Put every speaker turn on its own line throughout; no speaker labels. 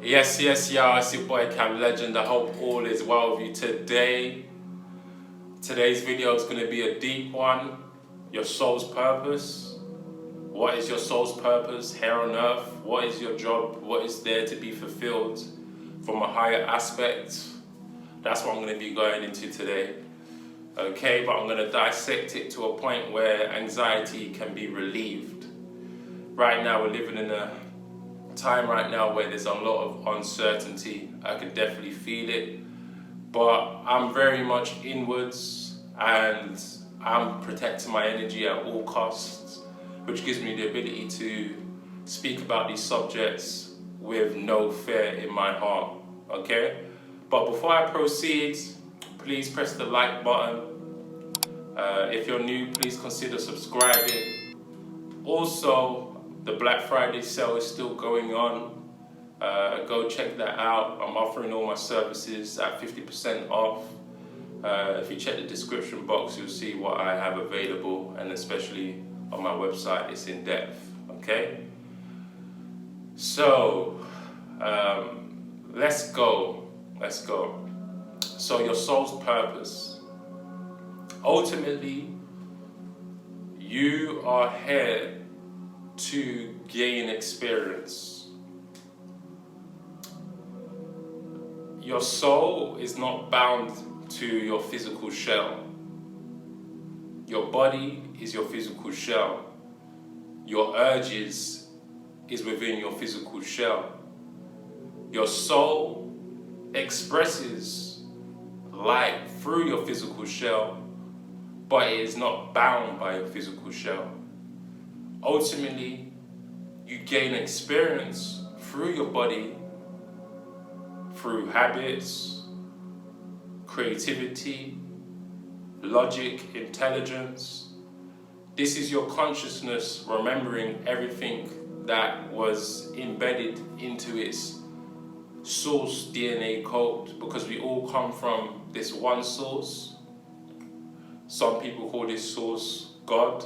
Yes, y'all. It's your boy Cam Legend. I hope all is well with you today. Today's video is going to be a deep one. Your soul's purpose. What is your soul's purpose here on earth? What is your job? What is there to be fulfilled from a higher aspect? That's what I'm going to be going into today. Okay, but I'm going to dissect it to a point where anxiety can be relieved. Right now, we're living in a time right now where there's a lot of uncertainty. I can definitely feel it, but I'm very much inwards and I'm protecting my energy at all costs, which gives me the ability to speak about these subjects with no fear in my heart. Okay, but before I proceed, please press the like button. If you're new, please consider subscribing. Also, the Black Friday sale is still going on. Go check that out. I'm offering all my services at 50% off. If you check the description box, you'll see what I have available, and especially on my website, it's in depth. Okay? So, let's go. So, your soul's purpose. Ultimately, you are here to gain experience. Your soul is not bound to your physical shell. Your body is your physical shell. Your urges is within your physical shell. Your soul expresses light through your physical shell, but it is not bound by your physical shell. Ultimately, you gain experience through your body, through habits, creativity, logic, intelligence. This is your consciousness remembering everything that was embedded into its source DNA code, because we all come from this one source. Some people call this source God.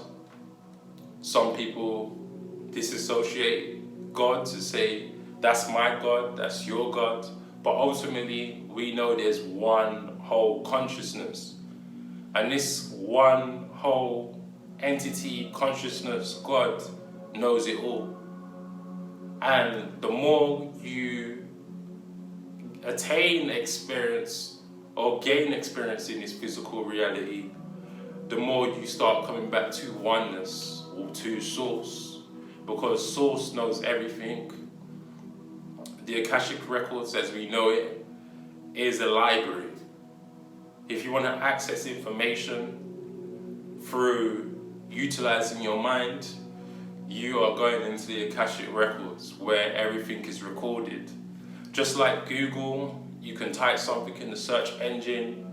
Some people disassociate God to say, that's my God, that's your God. But ultimately, we know there's one whole consciousness. And this one whole entity, consciousness, God, knows it all. And the more you attain experience or gain experience in this physical reality, the more you start coming back to oneness, or to source, because source knows everything. The Akashic Records, as we know it, is a library. If you want to access information through utilizing your mind, you are going into the Akashic Records, where everything is recorded. Just like Google, you can type something in the search engine.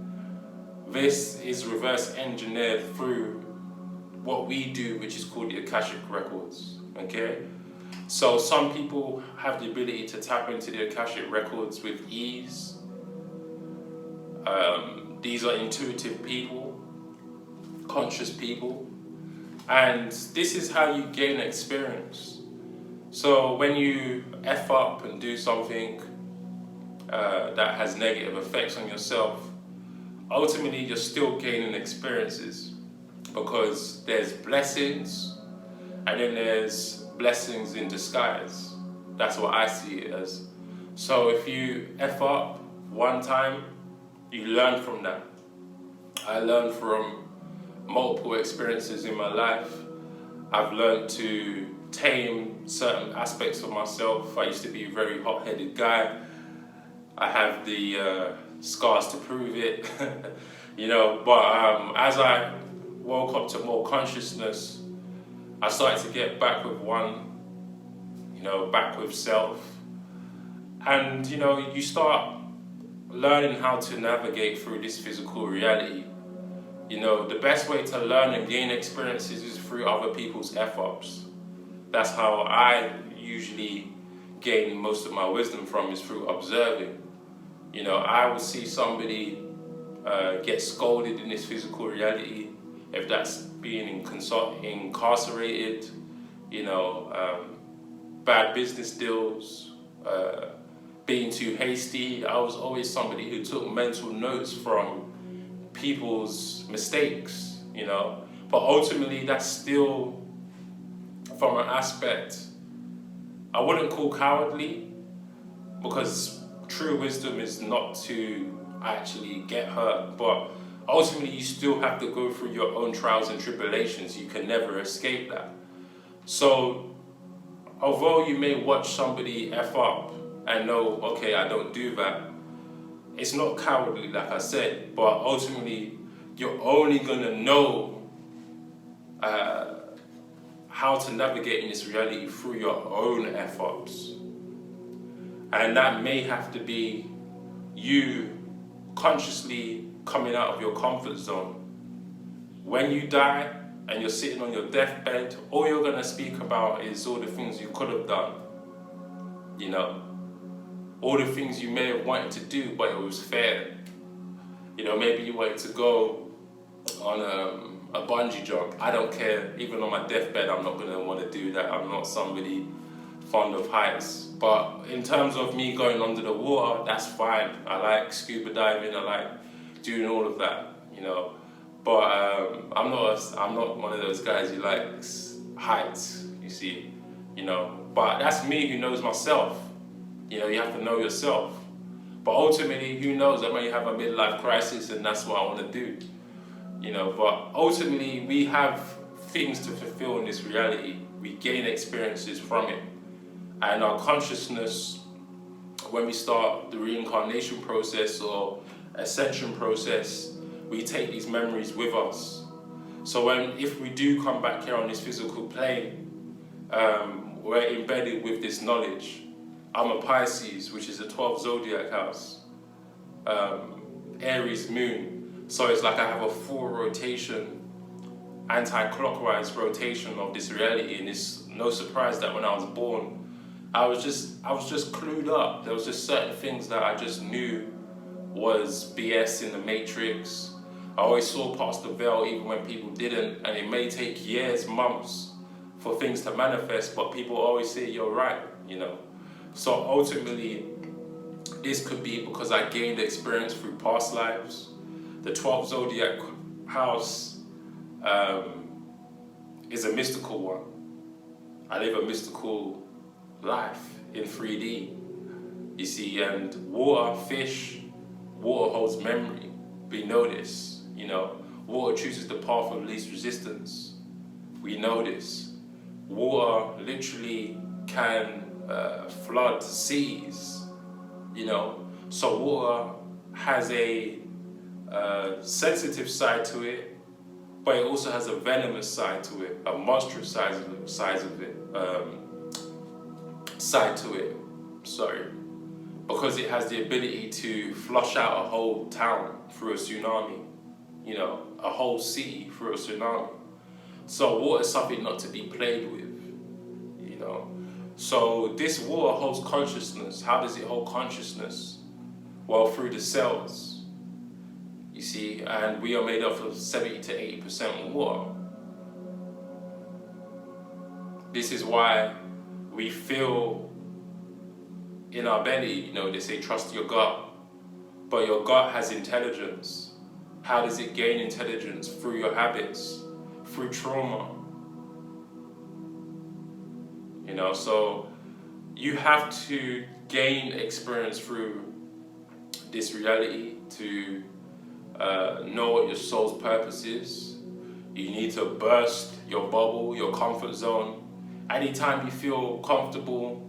This is reverse engineered through what we do, which is called the Akashic Records. Okay? So some people have the ability to tap into the Akashic Records with ease. These are intuitive people, conscious people, and this is how you gain experience. So when you F up and do something that has negative effects on yourself, ultimately you're still gaining experiences, because there's blessings and then there's blessings in disguise. That's what I see it as. So if you F up one time, you learn from that. I learned from multiple experiences in my life. I've learned to tame certain aspects of myself. I used to be a very hot-headed guy. I have the scars to prove it, but as I woke up to more consciousness, I started to get back with back with self. And, you start learning how to navigate through this physical reality. The best way to learn and gain experiences is through other people's F-ups. That's how I usually gain most of my wisdom from, is through observing. I would see somebody get scolded in this physical reality, if that's being incarcerated, bad business deals, being too hasty. I was always somebody who took mental notes from people's mistakes, you know. But ultimately, that's still, from an aspect, I wouldn't call cowardly, because true wisdom is not to actually get hurt, but ultimately you still have to go through your own trials and tribulations. You can never escape that. So although you may watch somebody F up and know, okay, I don't do that, it's not cowardly, like I said, but ultimately you're only gonna know how to navigate in this reality through your own efforts. And that may have to be you consciously coming out of your comfort zone. When you die and you're sitting on your deathbed, all you're gonna speak about is all the things you could have done, you know, all the things you may have wanted to do, but it was fair. You know, maybe you wanted to go on a bungee jump. I don't care, even on my deathbed, I'm not gonna wanna do that. I'm not somebody fond of heights. But in terms of me going under the water, that's fine. I like scuba diving, I like doing all of that, you know. But I'm not one of those guys who likes heights, you see, you know. But that's me who knows myself. You know, you have to know yourself. But ultimately, who knows, I may have a midlife crisis and that's what I want to do, you know. But ultimately, we have things to fulfill in this reality. We gain experiences from it. And our consciousness, when we start the reincarnation process or ascension process, we take these memories with us. So if we do come back here on this physical plane, we're embedded with this knowledge. I'm a Pisces, which is a 12th zodiac house, Aries moon. So it's like I have a full rotation, anti-clockwise rotation of this reality, and it's no surprise that when I was born, I was just clued up. There was just certain things that I just knew was BS in the matrix. I always saw past the veil even when people didn't, and it may take years, months for things to manifest, but people always say you're right, you know. So ultimately, this could be because I gained experience through past lives. The 12th zodiac house is a mystical one. I live a mystical life in 3D, you see, and water, fish, water holds memory. We know this, you know. Water chooses the path of least resistance. We know this. Water literally can flood seas, you know. So water has a sensitive side to it, but it also has a venomous side to it, a monstrous side to it, sorry, because it has the ability to flush out a whole town through a tsunami, you know, a whole city through a tsunami. So water is something not to be played with, you know. So this water holds consciousness. How does it hold consciousness? Well, through the cells, you see, and we are made up of 70 to 80% water. This is why we feel in our belly, you know, they say trust your gut, but your gut has intelligence. How does it gain intelligence? Through your habits, through trauma. You know, so you have to gain experience through this reality to know what your soul's purpose is. You need to burst your bubble, your comfort zone. Anytime you feel comfortable,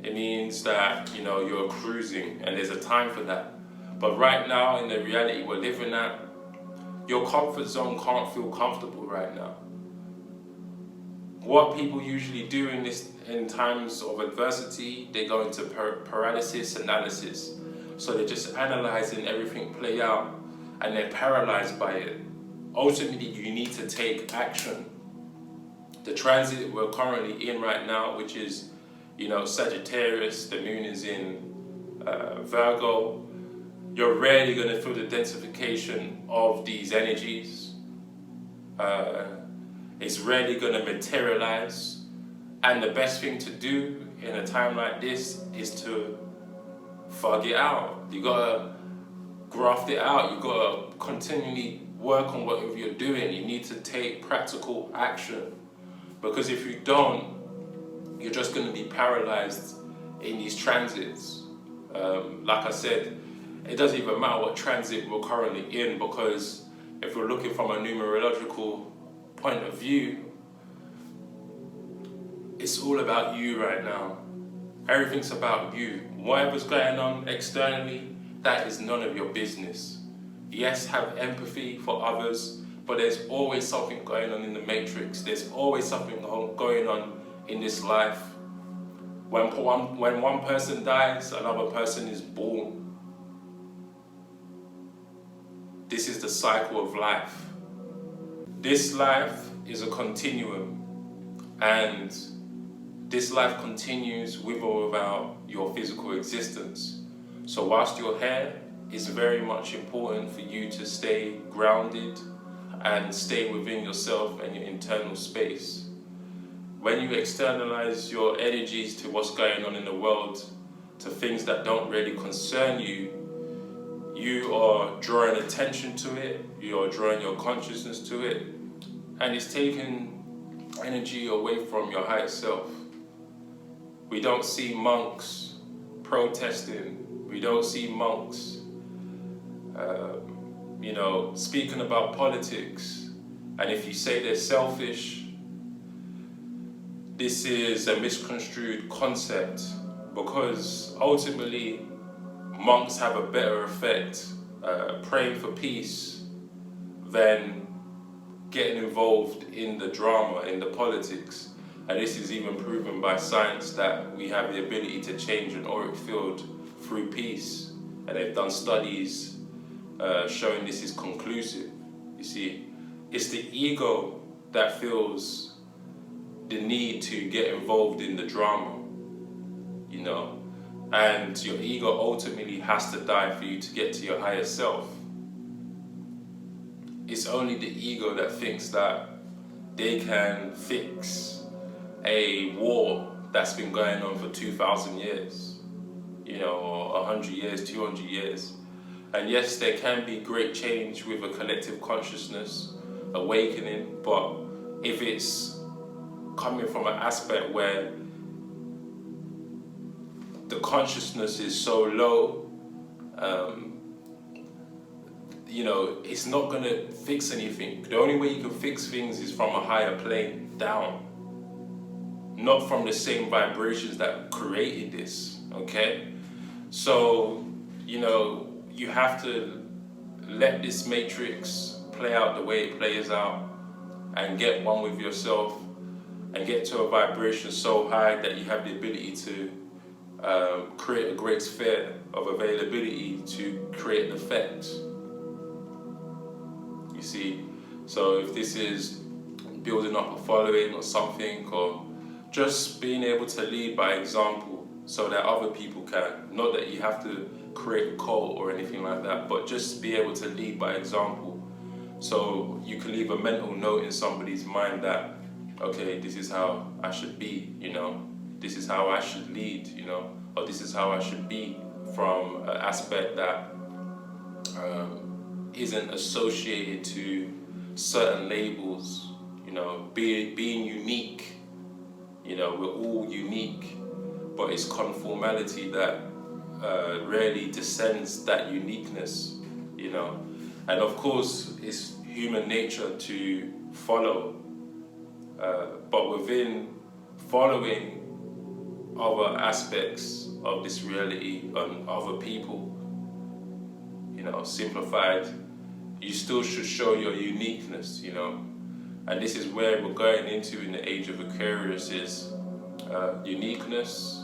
it means that, you know, you're cruising, and there's a time for that. But right now, in the reality we're living at, your comfort zone can't feel comfortable right now. What people usually do in times of adversity, they go into paralysis analysis. So they're just analyzing everything play out, and they're paralyzed by it. Ultimately, you need to take action. The transit we're currently in right now, which is, you know, Sagittarius, the moon is in Virgo, you're rarely going to feel the densification of these energies. It's rarely going to materialize. And the best thing to do in a time like this is to fug it out. You gotta graft it out. You gotta continually work on whatever you're doing. You need to take practical action, because if you don't, you're just gonna be paralyzed in these transits. Like I said, it doesn't even matter what transit we're currently in, because if we're looking from a numerological point of view, it's all about you right now. Everything's about you. Whatever's going on externally, that is none of your business. Yes, have empathy for others, but there's always something going on in the matrix. There's always something going on in this life. When one person dies, another person is born. This is the cycle of life. This life is a continuum, and this life continues with or without your physical existence. So whilst you're here, it's very much important for you to stay grounded and stay within yourself and your internal space. When you externalize your energies to what's going on in the world, to things that don't really concern you, you are drawing attention to it, you are drawing your consciousness to it, and it's taking energy away from your higher self. We don't see monks protesting, we don't see monks speaking about politics. And if you say they're selfish, this is a misconstrued concept, because ultimately monks have a better effect praying for peace than getting involved in the drama, in the politics. And this is even proven by science, that we have the ability to change an auric field through peace. And they've done studies showing this is conclusive. You see, it's the ego that feels the need to get involved in the drama, and your ego ultimately has to die for you to get to your higher self. It's only the ego that thinks that they can fix a war that's been going on for 2,000 years, or 100 years, 200 years. And yes, there can be great change with a collective consciousness awakening, but if it's coming from an aspect where the consciousness is so low, it's not going to fix anything. The only way you can fix things is from a higher plane down, not from the same vibrations that created this, okay? So, you have to let this matrix play out the way it plays out, and get one with yourself, and get to a vibration so high that you have the ability to create a great sphere of availability to create an effect. You see, so if this is building up a following or something, or just being able to lead by example so that other people can, not that you have to create a cult or anything like that, but just be able to lead by example, so you can leave a mental note in somebody's mind that, okay, this is how I should be, this is how I should lead, or this is how I should be, from an aspect that isn't associated to certain labels, being unique. We're all unique, but it's conformality that rarely descends that uniqueness, and of course it's human nature to follow, but within following other aspects of this reality and other people, simplified, you still should show your uniqueness, and this is where we're going into in the age of Aquarius, is uniqueness,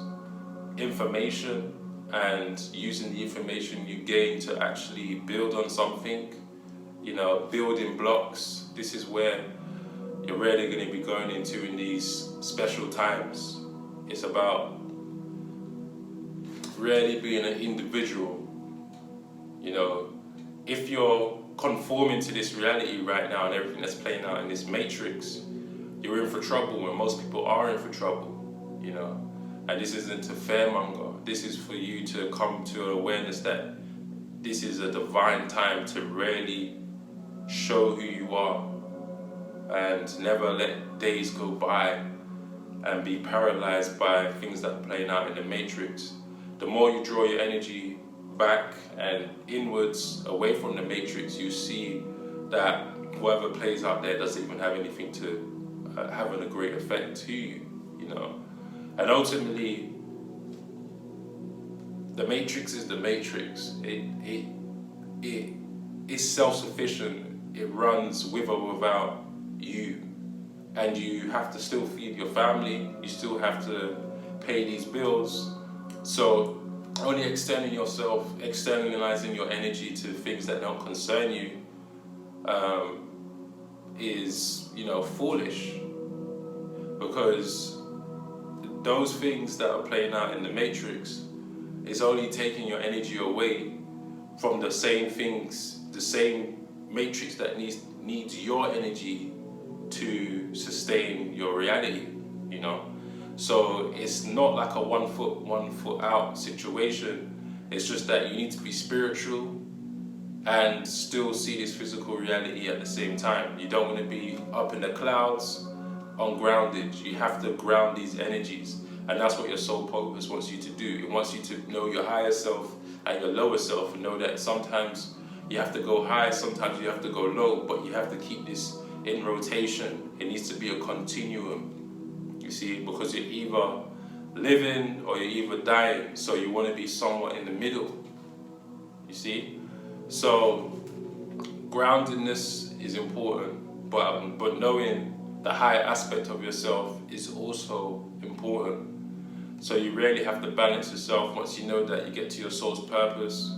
information, and using the information you gain to actually build on something, building blocks. This is where you're really going to be going into in these special times. It's about really being an individual. If you're conforming to this reality right now and everything that's playing out in this matrix, you're in for trouble, and most people are in for trouble, and this isn't to fairmonger. This is for you to come to an awareness that this is a divine time to really show who you are, and never let days go by and be paralyzed by things that are playing out in the matrix. The more you draw your energy back and inwards, away from the matrix, you see that whatever plays out there doesn't even have anything to having a great effect to you, you know. And ultimately, the matrix is the matrix. It is self-sufficient. It runs with or without you. And you have to still feed your family. You still have to pay these bills. So only extending yourself, externalizing your energy to things that don't concern you is, you know, foolish. Because those things that are playing out in the matrix is only taking your energy away from the same things, the same matrix that needs your energy to sustain your reality, you know. So it's not like a one foot out situation. It's just that you need to be spiritual and still see this physical reality at the same time. You don't want to be up in the clouds, ungrounded. You have to ground these energies, and that's what your soul purpose wants you to do. It wants you to know your higher self and your lower self, and know that sometimes you have to go high, sometimes you have to go low, but you have to keep this in rotation. It needs to be a continuum, you see, because you're either living or you're either dying, so you want to be somewhat in the middle, you see. So groundedness is important, but knowing the higher aspect of yourself is also important. So you really have to balance yourself. Once you know that you get to your soul's purpose,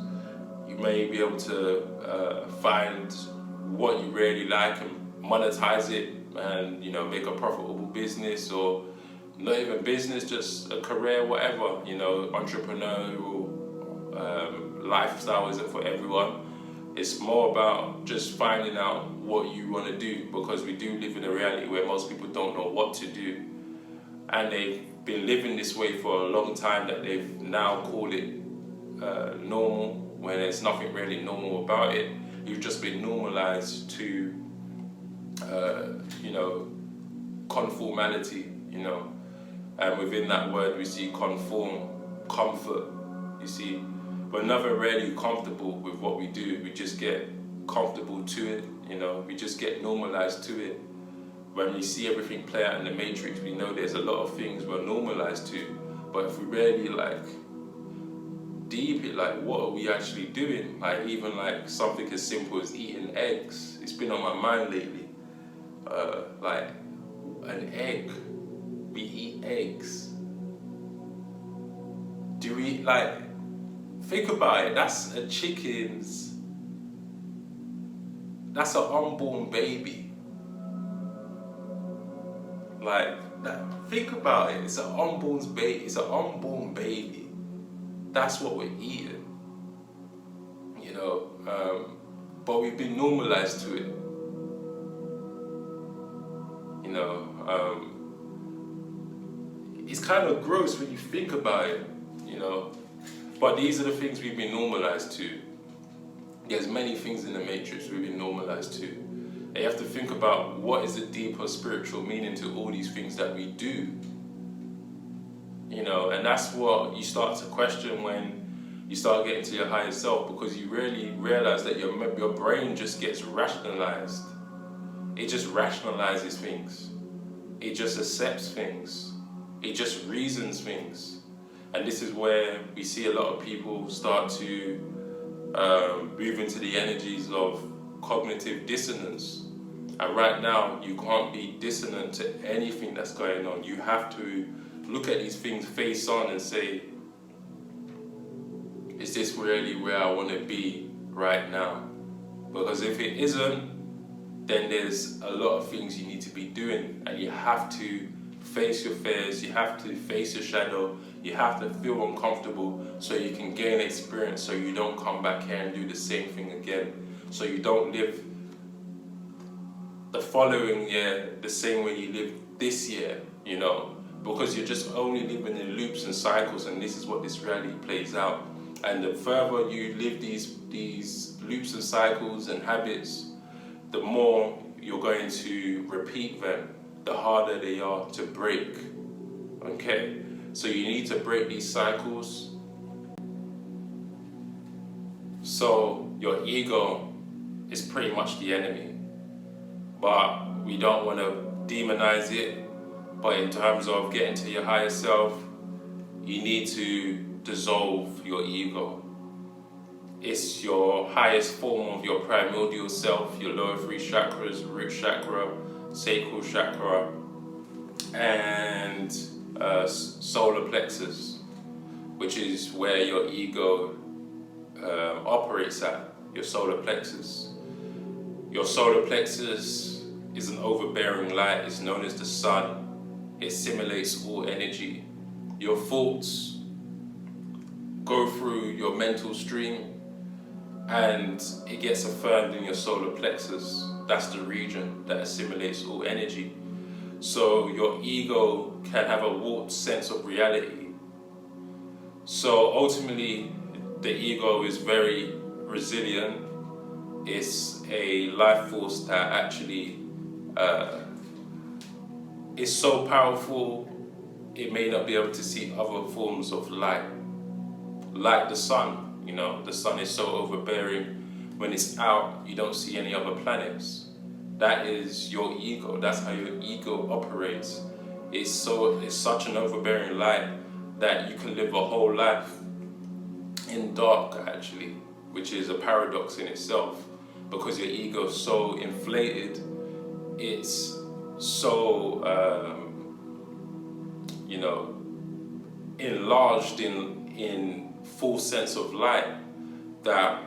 you may be able to find what you really like and monetize it, and, you know, make a profitable business, or not even business, just a career, whatever, you know. Entrepreneurial lifestyle isn't for everyone. It's more about just finding out what you want to do, because we do live in a reality where most people don't know what to do, and they've been living this way for a long time that they've now called it normal, when there's nothing really normal about it. You've just been normalized to you know, conformality, you know, and within that word we see conform, comfort, you see. We're never really comfortable with what we do. We just get comfortable to it, you know. We just get normalized to it. When we see everything play out in the matrix, we know there's a lot of things we're normalized to, but if we really like deep it, like, what are we actually doing? Like, even like something as simple as eating eggs, it's been on my mind lately. Like an egg, we eat eggs. Do we, like, think about it, that's a chicken's, that's an unborn baby. Like, that, think about it, it's an unborn baby, it's an unborn baby. That's what we're eating, you know, but we've been normalized to it. You know, it's kind of gross when you think about it, you know, but these are the things we've been normalized to. There's many things in the matrix we've been normalized to. And you have to think about what is the deeper spiritual meaning to all these things that we do, you know. And that's what you start to question when you start getting to your higher self, because you really realize that your brain just gets rationalized. It just rationalizes things. It just accepts things. It just reasons things. And this is where we see a lot of people start to move into the energies of cognitive dissonance. And right now, you can't be dissonant to anything that's going on. You have to look at these things face on and say, is this really where I want to be right now? Because if it isn't, then there's a lot of things you need to be doing, and you have to face your fears, you have to face your shadow, you have to feel uncomfortable so you can gain experience, so you don't come back here and do the same thing again, so you don't live the following year the same way you lived this year, you know, because you're just only living in loops and cycles, and this is what this reality plays out. And the further you live these loops and cycles and habits, the more you're going to repeat them, the harder they are to break. Okay, so you need to break these cycles. So your ego is pretty much the enemy, but we don't want to demonize it. But in terms of getting to your higher self, you need to dissolve your ego. It's your highest form of your primordial self, your lower three chakras, root chakra, sacral chakra, and solar plexus, which is where your ego operates at, your solar plexus. Your solar plexus is an overbearing light. It's known as the sun. It simulates all energy. Your thoughts go through your mental stream and it gets affirmed in your solar plexus. That's the region that assimilates all energy. So your ego can have a warped sense of reality. So ultimately, the ego is very resilient. It's a life force that actually is so powerful, it may not be able to see other forms of light. Like the sun, the sun is so overbearing. When it's out, you don't see any other planets. That is your ego. That's how your ego operates. It's such an overbearing light that you can live a whole life in dark, actually, which is a paradox in itself, because your ego is so inflated. It's so enlarged in full sense of light that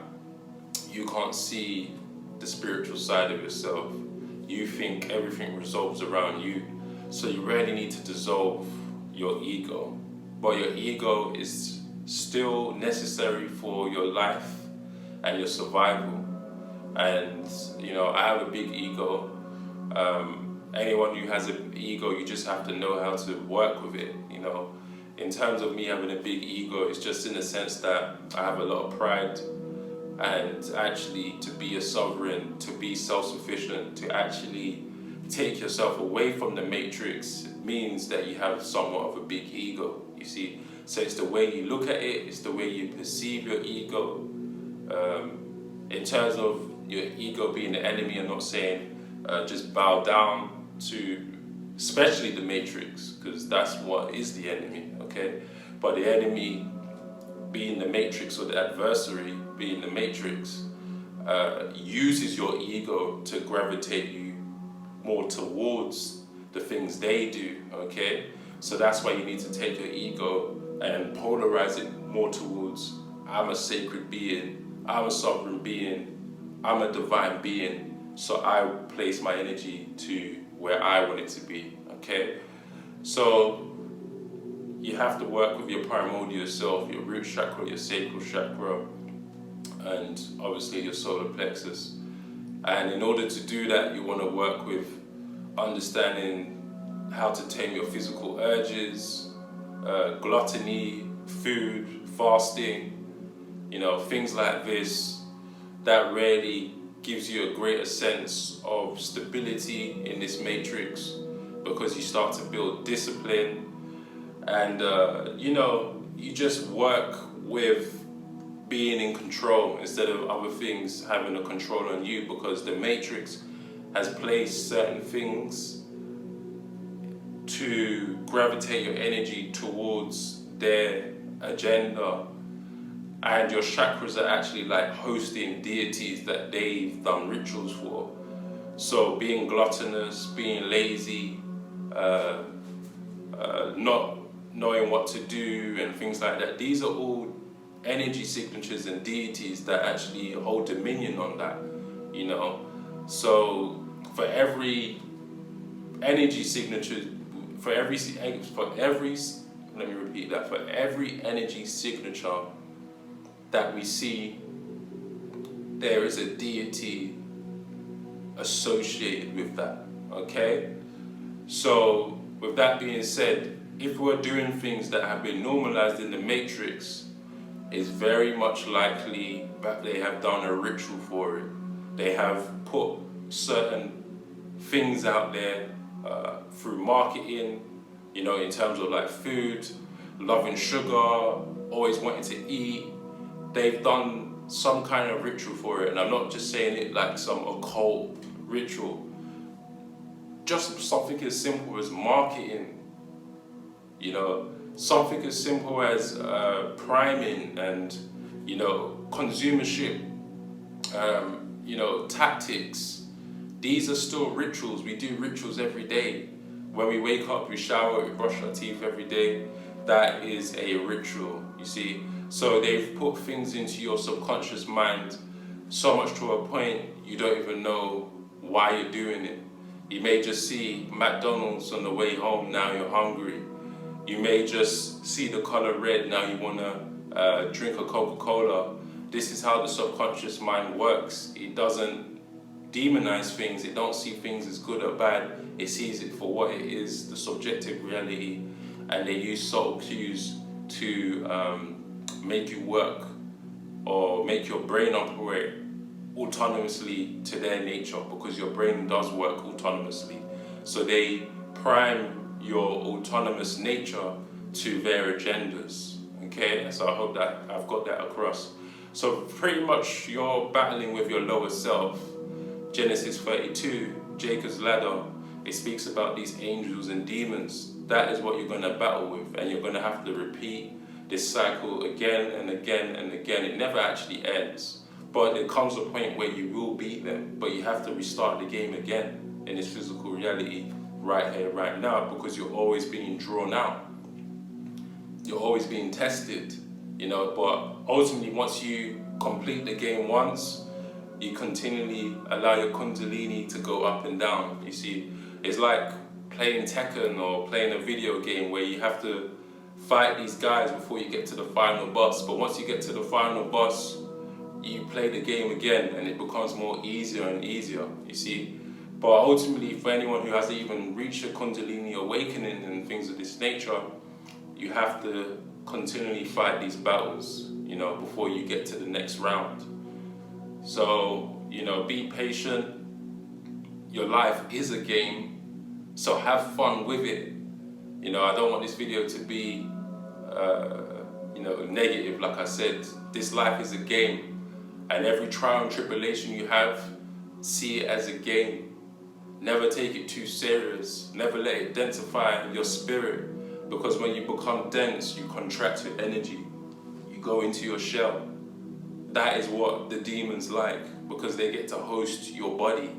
you can't see the spiritual side of yourself. You think everything revolves around you, so you really need to dissolve your ego. But your ego is still necessary for your life and your survival. And I have a big ego. Anyone who has an ego, you just have to know how to work with it. In terms of me having a big ego, it's just in the sense that I have a lot of pride, and actually to be a sovereign, to be self-sufficient, to actually take yourself away from the matrix means that you have somewhat of a big ego, you see. So it's the way you look at it, it's the way you perceive your ego. In terms of your ego being the enemy, I'm not saying just bow down to, especially the matrix, because that's what is the enemy, okay? But the enemy being the matrix, or the adversary being the matrix, uses your ego to gravitate you more towards the things they do, okay? So that's why you need to take your ego and polarize it more towards, I'm a sacred being, I'm a sovereign being, I'm a divine being, so I place my energy to where I want it to be, okay? So you have to work with your primordial self, your root chakra, your sacral chakra, and obviously your solar plexus. And in order to do that, you want to work with understanding how to tame your physical urges, gluttony, food, fasting, things like this, that really gives you a greater sense of stability in this matrix, because you start to build discipline, and you just work with being in control instead of other things having a control on you, because the matrix has placed certain things to gravitate your energy towards their agenda. And your chakras are actually like hosting deities that they've done rituals for. So being gluttonous, being lazy, not knowing what to do and things like that, these are all energy signatures and deities that actually hold dominion on that, So for every energy signature, for every energy signature that we see, there is a deity associated with that, okay? So with that being said, if we're doing things that have been normalized in the matrix, it's very much likely that they have done a ritual for it. They have put certain things out there through marketing, you know, in terms of like food, loving sugar, always wanting to eat. They've done some kind of ritual for it, and I'm not just saying it like some occult ritual. Just something as simple as marketing, you know, something as simple as priming and, you know, consumership, you know, tactics. These are still rituals. We do rituals every day. When we wake up, we shower, we brush our teeth every day. That is a ritual, you see. So they've put things into your subconscious mind so much to a point you don't even know why you're doing it. You may just see McDonald's on the way home, now you're hungry. You may just see the color red, now you want to drink a Coca-Cola. This is how the subconscious mind works. It doesn't demonize things, it don't see things as good or bad. It sees it for what it is, the subjective reality, and they use subtle cues to make you work or make your brain operate autonomously to their nature, because your brain does work autonomously. So they prime your autonomous nature to their agendas. Okay, so I hope that I've got that across. So pretty much you're battling with your lower self. Genesis 32, Jacob's ladder, it speaks about these angels and demons. That is what you're going to battle with, and you're going to have to repeat this cycle again and again and again. It never actually ends, but there comes a point where you will beat them, but you have to restart the game again in this physical reality right here, right now, because you're always being drawn out. You're always being tested, you know, but ultimately once you complete the game once, you continually allow your kundalini to go up and down. You see, it's like playing Tekken or playing a video game where you have to fight these guys before you get to the final boss. But once you get to the final boss, you play the game again and it becomes more easier and easier, you see. But ultimately, for anyone who hasn't even reached a kundalini awakening and things of this nature, you have to continually fight these battles, you know, before you get to the next round. So, you know, be patient. Your life is a game, so have fun with it. You know, I don't want this video to be, you know, negative. Like I said, this life is a game, and every trial and tribulation you have, see it as a game. Never take it too serious. Never let it densify your spirit, because when you become dense, you contract your energy. You go into your shell. That is what the demons like, because they get to host your body.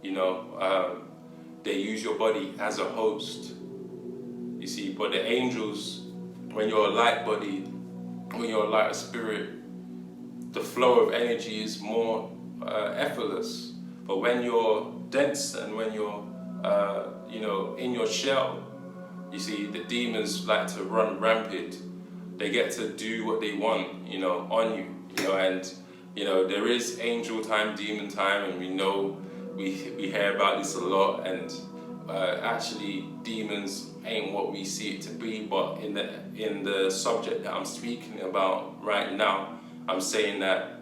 You know, they use your body as a host. You see, but the angels, when you're a light body, when you're a lighter spirit, the flow of energy is more effortless. But when you're dense and when you're, you know, in your shell, you see, the demons like to run rampant. They get to do what they want, you know, on you. You know, and you know, there is angel time, demon time, and we know we hear about this a lot. And actually, demons ain't what we see it to be. But in the subject that I'm speaking about right now, I'm saying that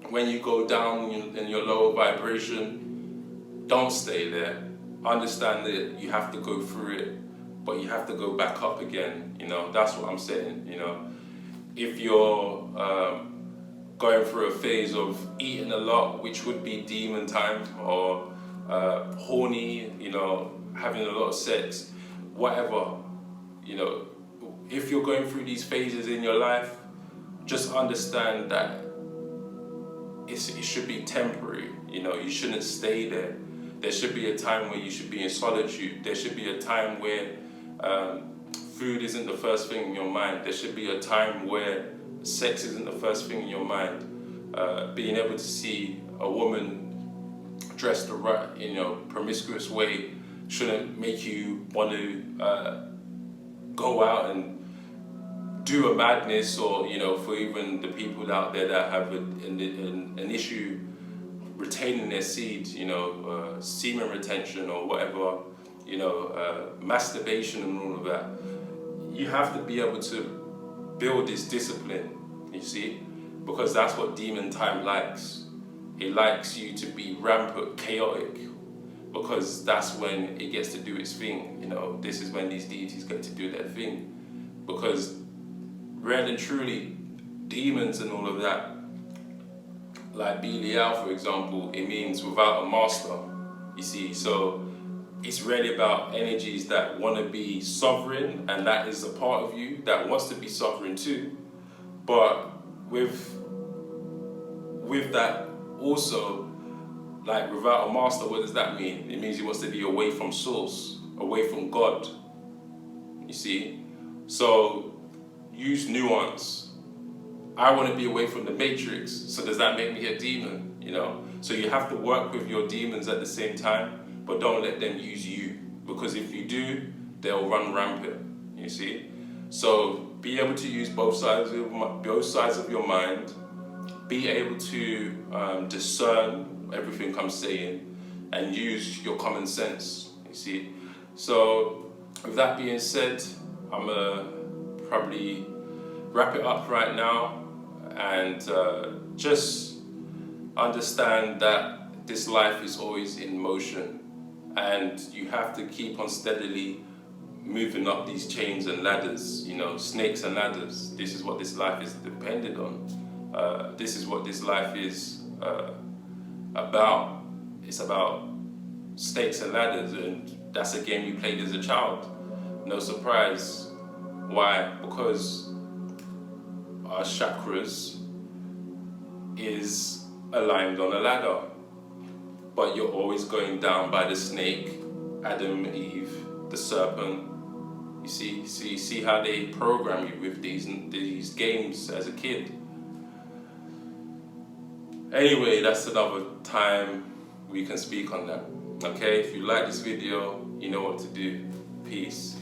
when you go down in your lower vibration, don't stay there. Understand that you have to go through it, but you have to go back up again. You know, that's what I'm saying. You know. If you're going through a phase of eating a lot, which would be demon time, or horny, you know, having a lot of sex, whatever, you know, if you're going through these phases in your life, just understand that it should be temporary. You know, you shouldn't stay there. There should be a time where you should be in solitude. There should be a time where food isn't the first thing in your mind. There should be a time where sex isn't the first thing in your mind. Being able to see a woman dressed the right, you know, promiscuous way shouldn't make you want to go out and do a madness, or, you know, for even the people out there that have an issue retaining their seed, you know, semen retention or whatever, masturbation and all of that. You have to be able to build this discipline, you see, because that's what demon time likes. It likes you to be rampant, chaotic, because that's when it gets to do its thing. This is when these deities get to do their thing, because really and truly, demons and all of that, like Belial, for example, it means without a master, you see. So it's really about energies that want to be sovereign, and that is a part of you that wants to be sovereign too. But with that also, like without a master, what does that mean? It means he wants to be away from source, away from God, you see. So use nuance. I want to be away from the matrix, so does that make me a demon? So you have to work with your demons at the same time, but don't let them use you, because if you do, they'll run rampant, you see. So be able to use both sides of your mind, be able to discern everything I'm saying, and use your common sense, you see. So with that being said, I'm gonna probably wrap it up right now, and just understand that this life is always in motion, and you have to keep on steadily moving up these chains and ladders, snakes and ladders. This is what this life is dependent on. This is what this life is about. It's about snakes and ladders, and that's a game you played as a child. No surprise. Why? Because our chakras is aligned on a ladder, but you're always going down by the snake, Adam, Eve, the serpent. You see how they program you with these games as a kid. Anyway, that's another time we can speak on that. Okay, if you like this video, you know what to do. Peace.